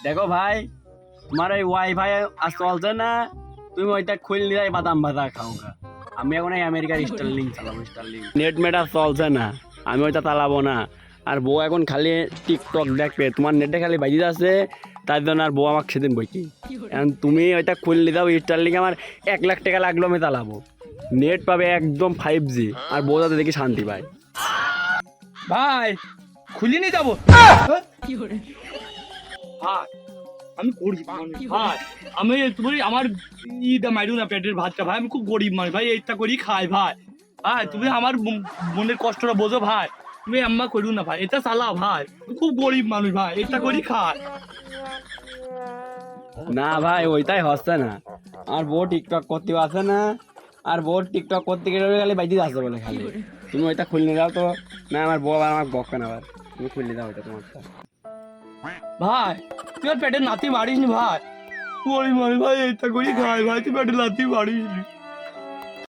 দেখো ভাই, তোমার এই ওয়াইফাই আজ চলছে না, তুমি ওইটা খুললে যাই বাদাম ভাজা খাও গা। আমি এখন এই আমেরিকার স্টারলিং চালাবো, স্টারলিং। নেট মেটা চলছে না, আমি ওইটা চালাবো না। আর বউ এখন খালি টিকটক দেখবে, তোমার নেটে খালি বাজি আছে, তার জন্য আর বউ আমাকে সেদিন বইকি। এখন তুমি ওইটা খুললে দাও স্টারলিং, আমার 1 লাখ টাকা লাগলো, আমি চালাবো। নেট পাবে একদম 5G, আর বউ যাতে দেখি শান্তি পায়। ভাই খুলে নিয়ে যাবো। ভাই আমি গরিব মানুষ ভাই, আমি তুমি আমার ইটা মাইরু না পেটের ভাতটা ভাই, আমি খুব গরিব মানুষ ভাই, এইটা করি খাই ভাই। ভাই তুমি আমার মনের কষ্টটা বোঝো ভাই, তুমি আম্মা করু না ভাই, এটা চালাও ভাই, আমি খুব গরিব মানুষ ভাই, এটা করি খাই। না ভাই, ওইটাই হচ্ছে না। আর বউ টিকটক করতে আসে না, আর বউ টিকটক করতে গেলে খালি বাইদি আসবে বলে খালি। তুমি ওইটা খুললে দাও তো। না, আমার বউ আবার আমাকে বকে না, আবার তুমি খুললে দাও ওইটা তোমারটা। ভাই তুই আর পেটের নাতি মারিস নি ভাই, গরিব মানুষ ভাই, এইটা করি খাই ভাই, তুই পেটের নাতি মারিস নি।